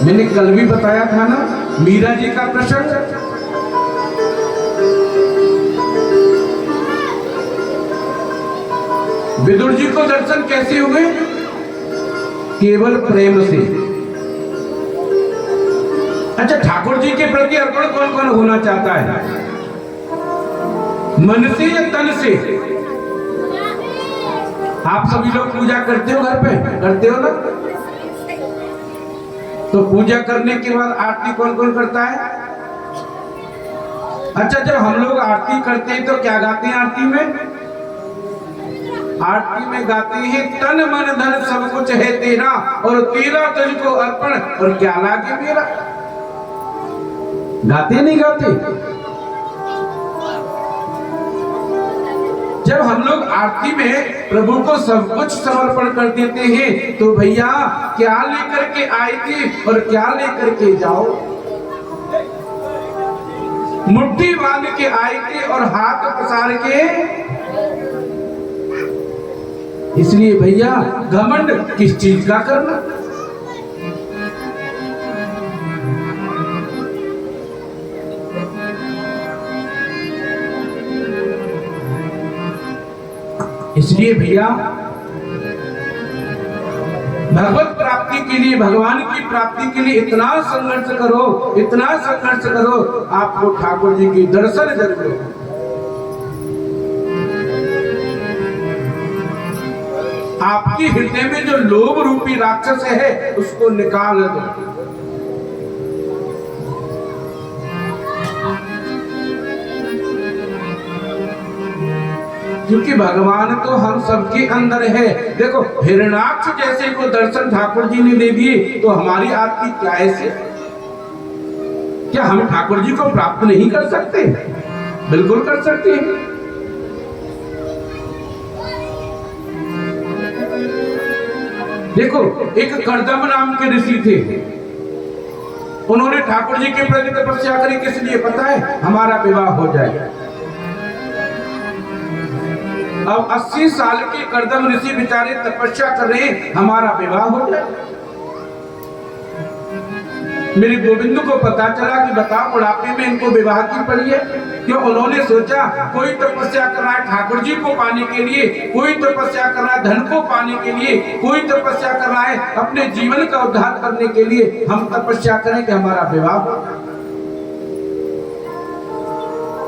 मैंने कल भी बताया था ना मीरा जी का प्रसंग। विदुर जी को दर्शन कैसे हुए? केवल प्रेम से। अच्छा, ठाकुर जी के प्रति अर्पण कौन कौन होना चाहता है? मन से या तन से? आप सभी लोग पूजा करते हो घर पे? करते हो ना? तो पूजा करने के बाद आरती कौन कौन करता है? अच्छा, जब हम लोग आरती करते हैं तो क्या गाते हैं आरती में? आरती में गाते हैं तन मन धन सब कुछ है तेरा और तेरा तुझको अर्पण और क्या लागे मेरा। गाते नहीं गाते? जब हम लोग आरती में प्रभु को सब कुछ समर्पण कर देते हैं तो भैया क्या लेकर के आए थे और क्या लेकर के जाओ। मुट्ठी बांध के आए थे और हाथ पसार के। इसलिए भैया घमंड किस चीज का करना? इसलिए भैया भगवत प्राप्ति के लिए, भगवान की प्राप्ति के लिए इतना संघर्ष करो, इतना संघर्ष करो, आपको ठाकुर जी की दर्शन जरूर हो। आपकी हृदय में जो लोभ रूपी राक्षस है उसको निकाल दो। क्योंकि भगवान तो हम सबके अंदर है। देखो, हिरण्याक्ष जैसे को दर्शन ठाकुर जी ने दे दिए तो हमारी आरती क्या ऐसे? क्या हम ठाकुर जी को प्राप्त नहीं कर सकते? बिल्कुल कर सकते हैं। देखो, एक कर्दम नाम के ऋषि थे। उन्होंने ठाकुर जी के प्रति तपस्या करी, किस लिए पता है? हमारा विवाह हो जाए। अब 80 साल के कर्दम ऋषि बेचारे तपस्या कर रहे हैं, हमारा विवाह हो जाए। मेरे गोविंद को पता चला कि बताओ बुढ़ापे में इनको विवाह की पड़ी है। क्यों? उन्होंने सोचा कोई तपस्या कर रहा है ठाकुर जी को पाने के लिए, कोई तपस्या कर रहा है धन को पाने के लिए, कोई तपस्या कर रहा है अपने जीवन का उद्धार करने के लिए। हम तपस्या करें कि हमारा विवाह हो।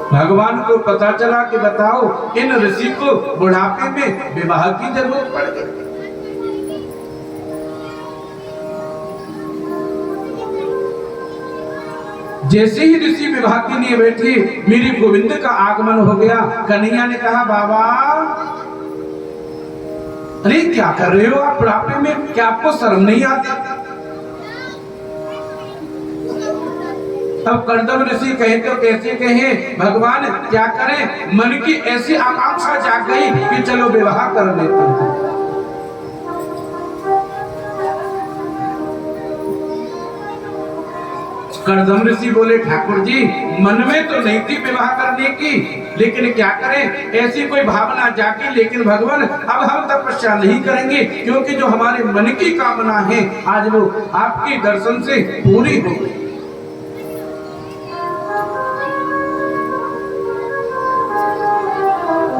भगवान को पता चला कि बताओ इन ऋषि को बुढ़ापे में विवाह की जरूरत पड़ गई। जैसे ही ऋषि विवाह के लिए बैठे, मेरे गोविंद का आगमन हो गया। कन्हैया ने कहा, बाबा अरे क्या कर रहे हो आप बुढ़ापे में? क्या आपको शर्म नहीं आती? अब कर्दम ऋषि कहे तो कैसे कहे? भगवान क्या करें, मन की ऐसी आकांक्षा जाग गई कि चलो विवाह कर लेते हैं। कर्दम ऋषि बोले, ठाकुर जी मन में तो नहीं थी विवाह करने की, लेकिन क्या करें, ऐसी कोई भावना जागी। लेकिन भगवान अब हम तपस्या नहीं करेंगे क्योंकि जो हमारे मन की कामना है आज वो आपके दर्शन से पूरी हो गई।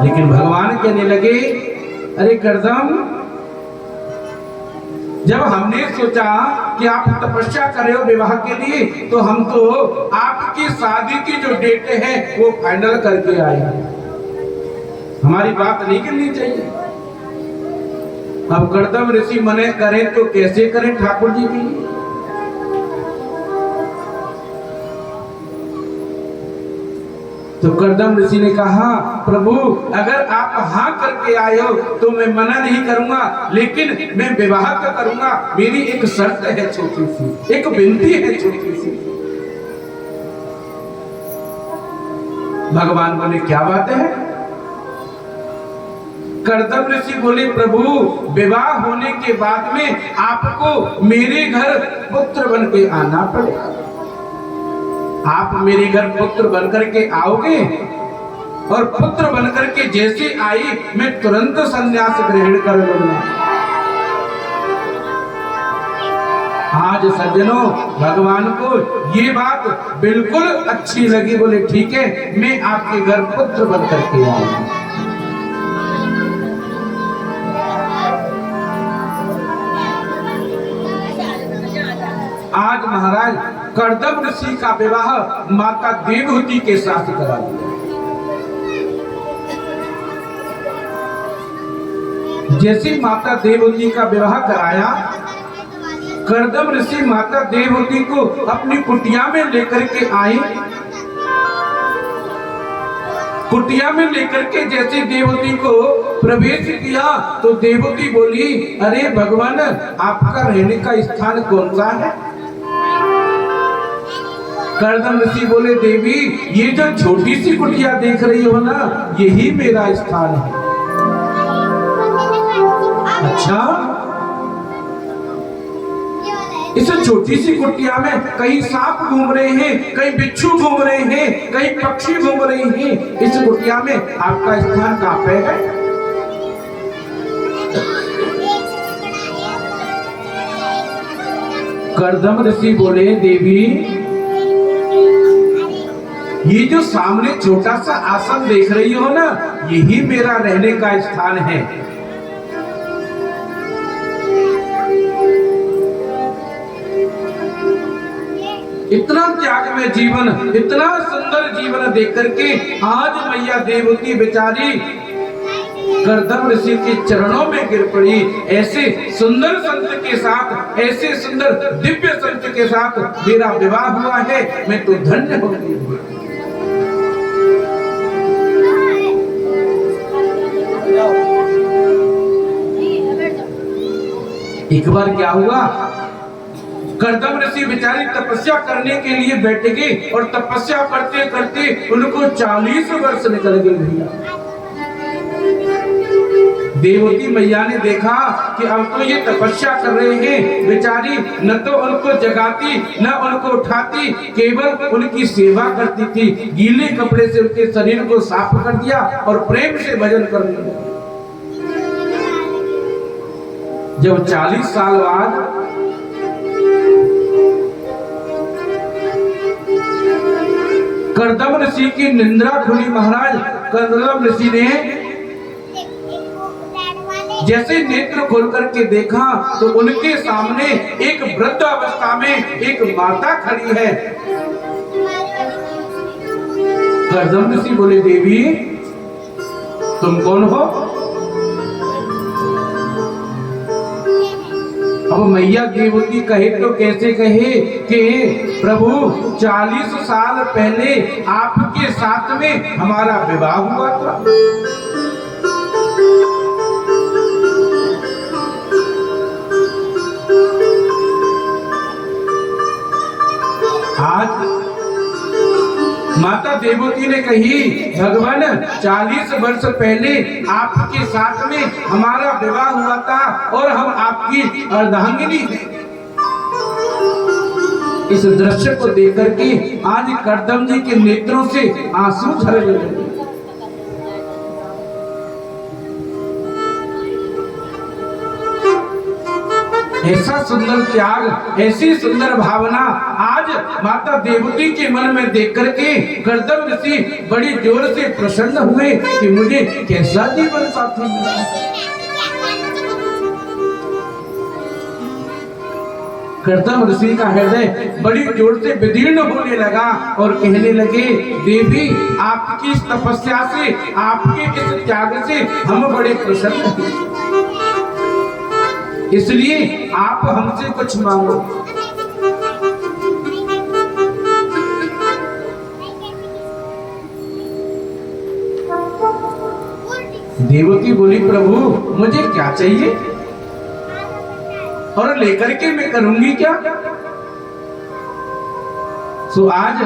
लेकिन भगवान कहने लगे, अरे कर्दम, जब हमने सोचा कि आप तपस्या कर रहे हो विवाह के लिए, तो हम तो आपकी शादी की जो डेट है वो फाइनल करके आए। हमारी बात नहीं करनी चाहिए। अब कर्दम ऋषि मने करें तो कैसे करें ठाकुर जी की? तो कर्दम ऋषि ने कहा, प्रभु अगर आप हाँ करके आए हो तो मैं मना नहीं करूंगा, लेकिन मैं विवाह तो करूंगा। मेरी एक शर्त है छोटी सी, एक विनती है छोटी सी। भगवान बोले, क्या बात है? कर्दम ऋषि बोले, प्रभु विवाह होने के बाद में आपको मेरे घर पुत्र बन के आना पड़ेगा। आप मेरे घर पुत्र बनकर के आओगे और पुत्र बनकर के जैसे आई मैं तुरंत संन्यास ग्रहण कर लूंगा। आज सज्जनों भगवान को ये बात बिल्कुल अच्छी लगी, बोले ठीक है मैं आपके घर पुत्र बन करके आऊंगा। आज महाराज कर्दम ऋषि का विवाह माता देवहूति के साथ करा दिया। जैसे माता देवहूति का विवाह कराया, कर्दम ऋषि माता देवहूति को अपनी कुटिया में लेकर के आए। कुटिया में लेकर के जैसे देवहूति को प्रवेश किया तो देवहूति बोली, अरे भगवान आपका रहने का स्थान कौन सा है? कर्दम ऋषि बोले, देवी ये जो छोटी सी कुटिया देख रही हो ना, यही मेरा स्थान है। अच्छा, इस छोटी सी कुटिया में कई सांप घूम रहे हैं, कई बिच्छू घूम रहे हैं, कई पक्षी घूम रहे हैं, इस कुटिया में आपका स्थान कहाँ पे है? कर्दम ऋषि बोले, देवी ये जो सामने छोटा सा आसन देख रही हो ना, यही मेरा रहने का स्थान है। इतना त्याग में जीवन, इतना सुंदर जीवन देख करके आज मैया देवहूति बेचारी कर्दम ऋषि के चरणों में गिर पड़ी। ऐसे सुंदर संत के साथ, ऐसे सुंदर दिव्य संत के साथ मेरा विवाह हुआ है, मैं तो धन्य हो गई। एक बार क्या हुआ, कर्दम ऋषि बेचारी तपस्या करने के लिए बैठ गए और तपस्या करते करते उनको 40 वर्ष निकल गए। भैया देवहूति मैया ने देखा कि अब तो ये तपस्या कर रहे हैं, बेचारी न तो उनको जगाती न उनको उठाती, केवल उनकी सेवा करती थी। गीले कपड़े से उनके शरीर को साफ कर दिया और प्रेम से भजन करने लगी। जब 40 साल बाद कर्दम ऋषि की निंद्रा खुली, महाराज कर्दम ऋषि ने जैसे नेत्र खोल करके देखा तो उनके सामने एक वृद्ध अवस्था में एक माता खड़ी है। कर्दम ऋषि बोले, देवी तुम कौन हो? अब मैया देवहूति कहे तो कैसे कहे कि प्रभु 40 साल पहले आपके साथ में हमारा विवाह हुआ था। आज माता देवहूति ने कही, भगवान 40 वर्ष पहले आपके साथ में हमारा विवाह हुआ था और हम आपकी अर्धांगिनी हैं। इस दृश्य को देख करके आज कर्दम जी के नेत्रों से आंसू झरने लगे। ऐसा सुंदर त्याग, ऐसी सुंदर भावना आज माता देवहूति के मन में देख करके कर्दम ऋषि बड़ी जोर से प्रसन्न हुए कि मुझे कैसा जीवन साथी मिला। कर्दम ऋषि का हृदय बड़ी जोर से विदीर्ण होने लगा और कहने लगे, देवी आपकी इस तपस्या से, आपके इस त्याग से हम बड़े प्रसन्न हैं, इसलिए आप हमसे कुछ मांगो। देवहूति बोली, प्रभु मुझे क्या चाहिए और लेकर के मैं करूंगी क्या? सो आज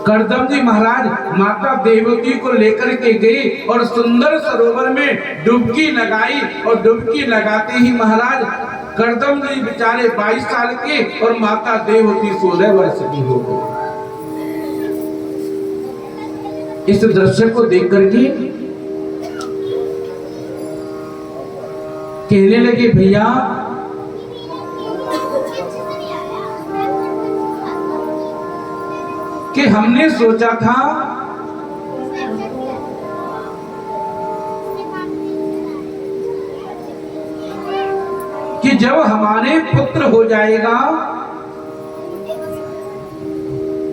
कर्दम जी महाराज माता देवहूति को लेकर के गए और सुंदर सरोवर में डुबकी लगाई और डुबकी लगाते ही महाराज कर्दम जी बेचारे 22 साल के और माता देवहूति 16 वर्ष की हो गई। इस दृश्य को देख करके कहने लगे, भैया कि हमने सोचा था कि जब हमारे पुत्र हो जाएगा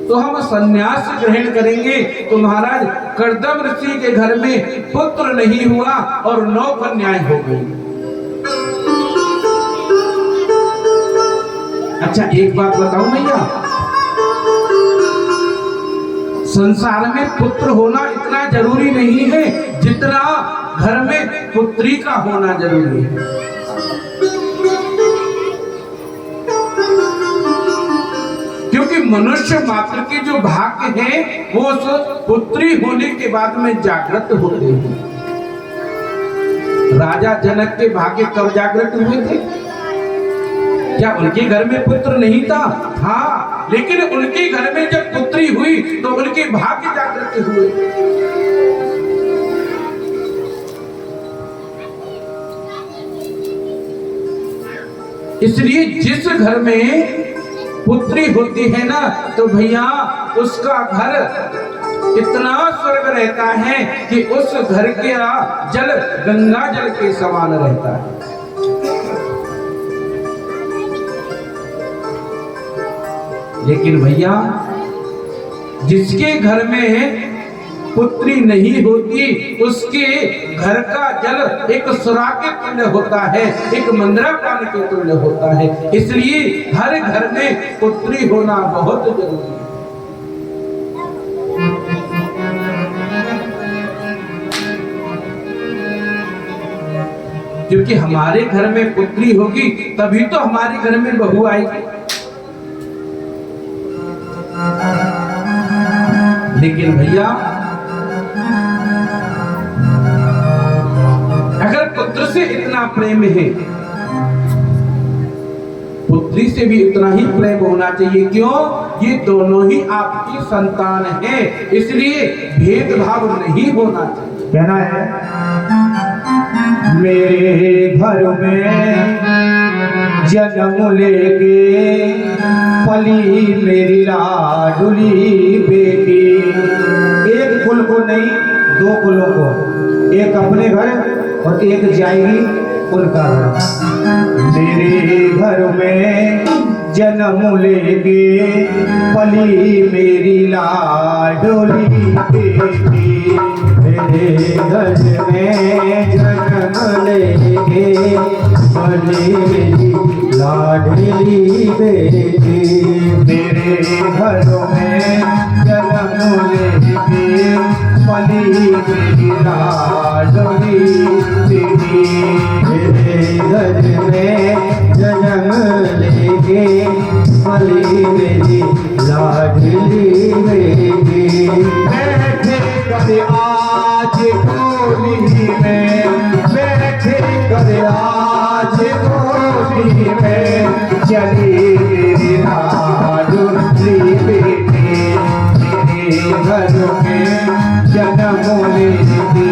तो हम संन्यास ग्रहण करेंगे। तो महाराज कर्दम ऋषि के घर में पुत्र नहीं हुआ और 9 कन्याएं हो गई। अच्छा एक बात बताऊं भैया, संसार में पुत्र होना इतना जरूरी नहीं है जितना घर में पुत्री का होना जरूरी है। क्योंकि मनुष्य मात्र के जो भाग्य हैं वो उस पुत्री होने के बाद में जागृत होते हैं। राजा जनक के भाग्य कब जागृत हुए थे? क्या उनके घर में पुत्र नहीं था? हाँ, लेकिन उनके घर में जब पुत्री हुई तो उनके भाग्य जागृत हुए। इसलिए जिस घर में पुत्री होती है ना तो भैया उसका घर इतना स्वर्ग रहता है कि उस घर के जल गंगा जल के समान रहता है। लेकिन भैया जिसके घर में पुत्री नहीं होती उसके घर का जल एक सुरा के तुल्य होता है, एक मंद्रा पान के तुल्य होता है। इसलिए हर घर में पुत्री होना बहुत जरूरी है। क्योंकि हमारे घर में पुत्री होगी तभी तो हमारे घर में बहू आएगी। लेकिन भैया अगर पुत्र से इतना प्रेम है, पुत्री से भी उतना ही प्रेम होना चाहिए। क्यों? ये दोनों ही आपकी संतान है, इसलिए भेदभाव नहीं होना चाहिए। कहना है मेरे घर में जन्म लेके पली मेरी लाडली बेटी। एक कुल को नहीं, 2 कुलों को, एक अपने घर और एक जाएगी उनका घर। मेरे घर में जन्म लेके पली मेरी लाडली बेटी। मेरे घर में जन्म लेके पली मेरी लाडली बेटी। मेरे घर में जन्म लेके पली मेरी लाडली बेटी। मेरे घर में जन्म लेके पली मेरी लाडली बेटी। बैठे कर आज गोली में, बैठे कर आज गोली में, चली मेरी लाडली बेटी। मेरे घर में जन्म लेके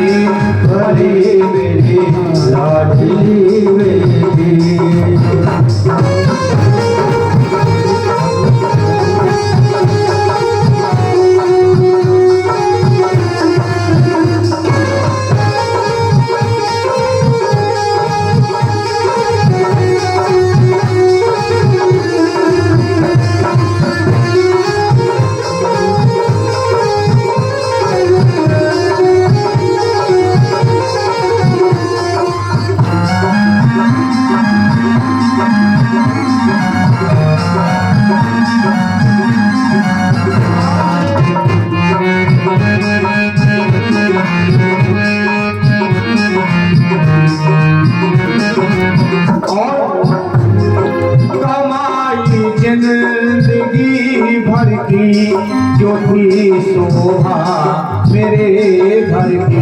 पली मेरी लाडली बेटी। जिंदगी भर की जो थी शोभा मेरे घर की।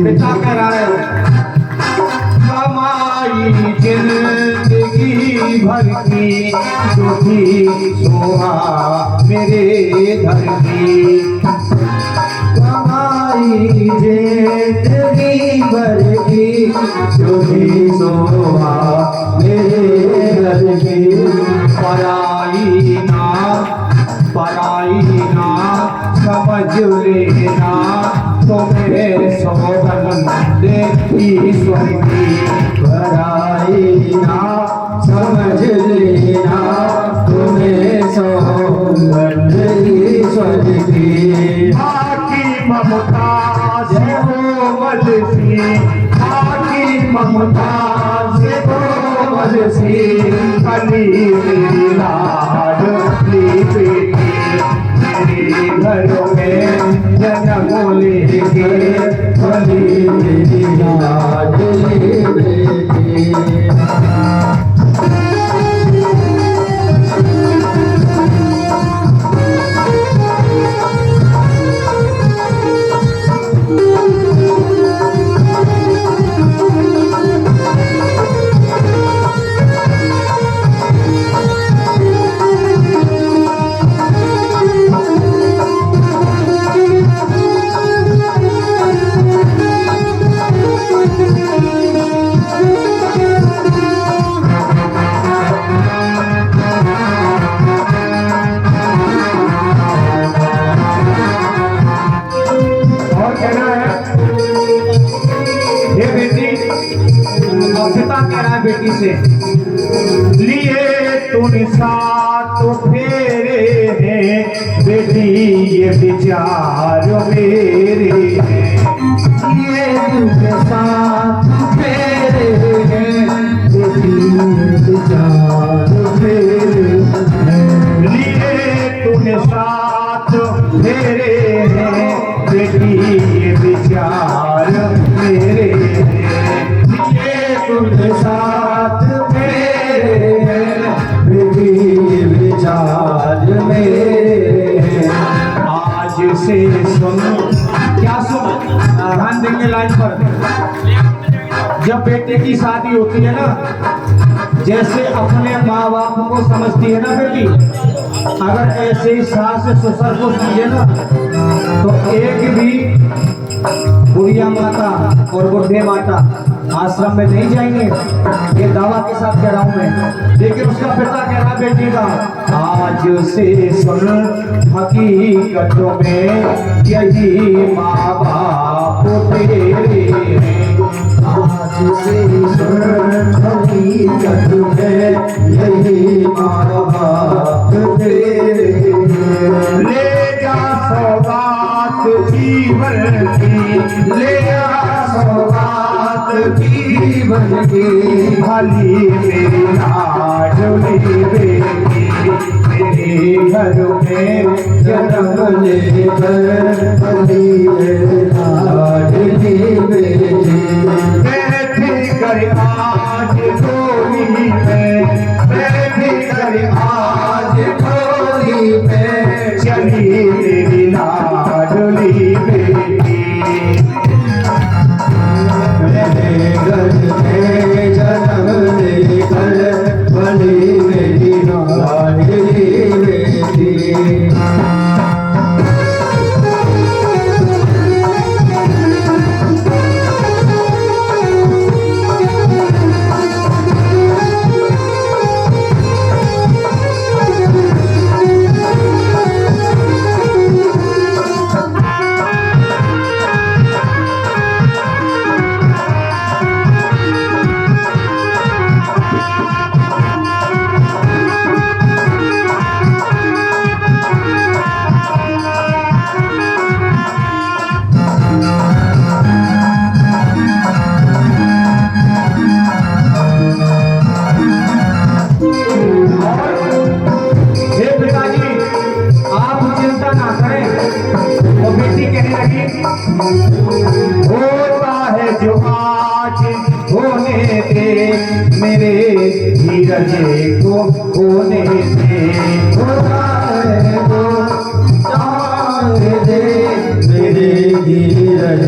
पिता कह रहा है कमाई जिंदगी भर की जो थी शोभा मेरे घर की। कमाई जिंदगी भर की ज्योति शोभा मेरे घर की पराई ना समझ लेना तुम्हें शोभन देखी ईश्वर की पराई ना समझ लेना तुम्हें शोभन ईश्वर की आकी ममता से कोमल सी आकी ममता से कोमल सी अली मेरी लाडली बेटी मेरे घर में जन्म लेके अली मेरी लाडली बेटी। बेटी से लिए तूने साथ फेरे हैं बेटी ये विचार मेरे हैं लिए तूने साथ फेरे हैं बेटी ये विचार मेरे हैं लिए तूने साथ फेरे हैं बेटी ये विचार मेरे हैं तुझे साथ मेरे बेटी विचार मेरे आज से सुन क्या सुन ध्यान देंगे लाइन पर जब बेटे की शादी होती है ना जैसे अपने माँ बाप को समझती है ना बेटी अगर ऐसे ही सास ससुर को समझे ना तो एक भी बुढ़िया माता और बुढ़े माता आश्रम में नहीं जाएंगे ये दावा के साथ कह रहा हूं मैं लेकिन उसका पिता कह रहा बेटी का आज से सुन हकीकतों में यही माँ बाप तेरे आज से सुन हकीकत में यही माँ बाप तेरे ले जा सौगात जीवन की ले जा सौगात जीवन की भली मेरी लाडली बेटी मेरे घर में जन्म लेकर भली मेरी लाडली बेटी बैठी कर आज डोली में बैठी कर आज डोली में चली मेरी लाडली बेटी मेरे घर में जन्म लेकर बड़ी मेरी लाडली बेटी। होता है जो आज होने दे मेरे धीरज को होने दे होता है जो आज दे मेरे धीरज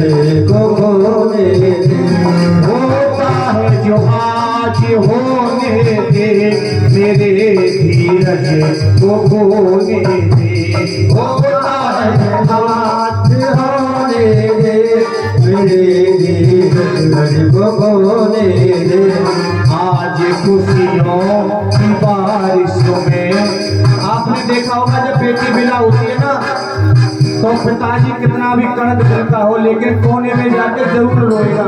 को होने दे होता है जो आज होने दे मेरे धीरज को होने दे होता है आज होने बोले रे आज खुशियों की बारिशों में। आपने देखा होगा जब बेटी विदा होती है ना तो पिताजी कितना भी कर्ज करता हो लेकिन कोने में जाके जरूर रोएगा।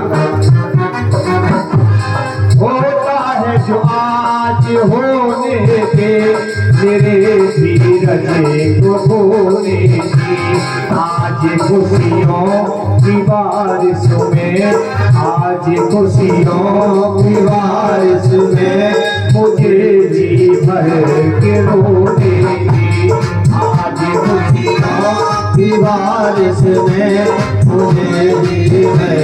होता है जो आज होने के मेरे धीरज को होने की। आज खुशियों की बारिशों में आज खुशियों की बारिश में मुझे जी भर के रोने की। आज खुशियों की बारिश में मुझे जी भर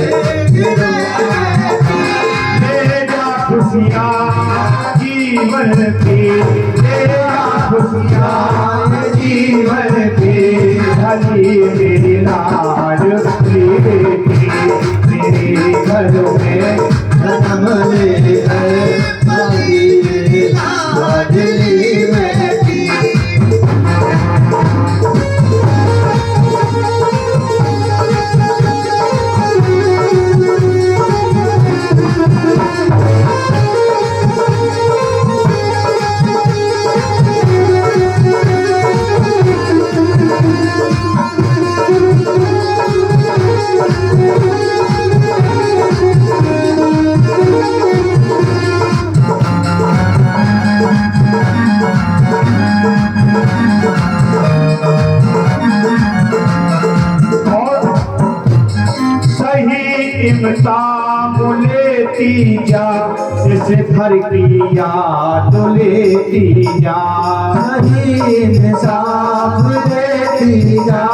के रोने की। खुशियाँ जीवन की तेरा खुशियाँ जीवन की भली मेरी लाडली बेटी मेरे घर में जन्म ले भली मेरी लाडली बेटी। लेती जा इस घर की याद लेती जा। सही इंसाफ लेती जा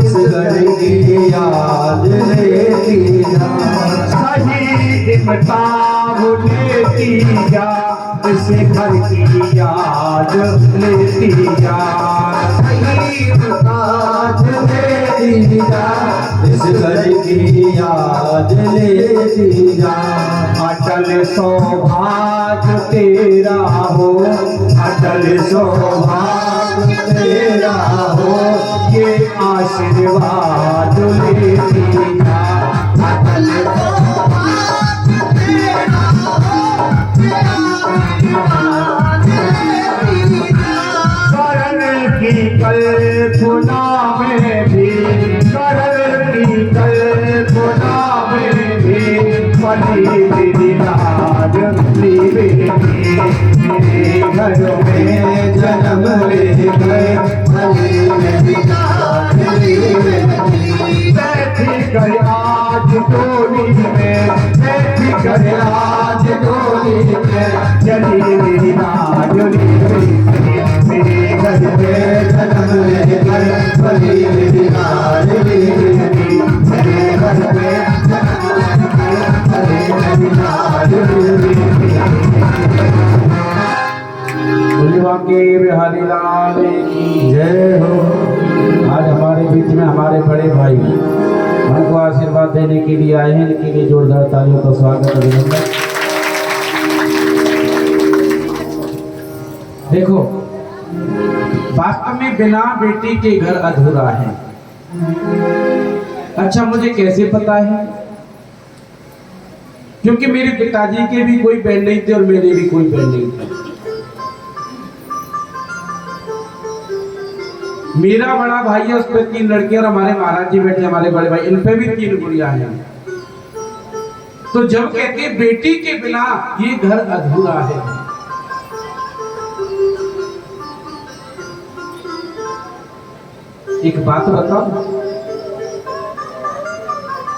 इस घर की याद लेती जा। सही इंसाफ लेती जा इस घर की याद लेती जा। सही इंसाफ लेती जा इस घर की याद लेती जा। अटल सौभाग्य तेरा हो अटल सौभाग्य तेरा हो ये आशीर्वाद लेती जा। अटल सौभाग्य तेरा हो ये आशीर्वाद लेती जा। करण की कल्पना में भी करण की कल्पना में भी पली मेरी लाडली बेटी मेरे घर में जन्म ले गए पली मेरी लाडली बेटी। बैठी गए आज डोली में बैठी गए आज डोली में चली मेरी लाडली बेटी मेरे घर में जन्म ले गए पली मेरी लाडली बेटी मेरे घर में जन्म ले के बिहारी लाल की जय हो। आज हमारे बीच में हमारे बड़े भाई हमको आशीर्वाद देने के लिए आए हैं। इनके लिए जोरदार तालियों का स्वागत अभिनंदन। देखो वास्तव में बिना बेटी के घर अधूरा है। अच्छा मुझे कैसे पता है? क्योंकि मेरे पिताजी के भी कोई बहन नहीं थे और मेरे भी कोई बहन नहीं थी। मेरा बड़ा भाई है, उस पर 3 लड़कियां और हमारे महाराज जी बैठे हमारे बड़े भाई, इन पे भी 3 गुड़िया हैं। तो जब कहते बेटी के बिना ये घर अधूरा है, एक बात बताओ,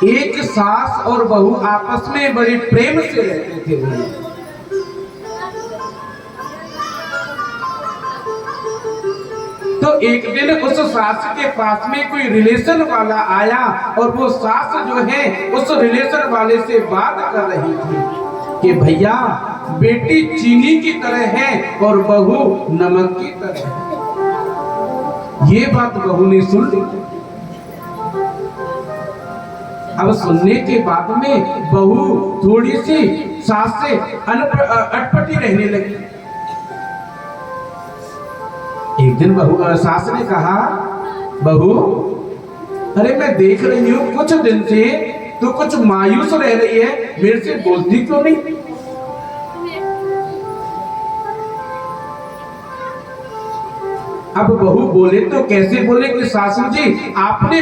एक सास और बहू आपस में बड़े प्रेम से रहते थे। तो एक दिन उस सास के पास में कोई रिलेशन वाला आया और वो सास जो है उस रिलेशन वाले से बात कर रही थी कि भैया बेटी चीनी की तरह है और बहू नमक की तरह है। ये बात बहू ने सुन ली। अब सुनने के बाद में बहू थोड़ी सी सास से अटपटी रहने लगी। एक दिन बहू सास ने कहा, बहू अरे मैं देख रही हूँ कुछ दिन से तो कुछ मायूस रह रही है, मेरे से बोलती क्यों नहीं? अब बहू बोले तो कैसे बोले कि सासू जी आपने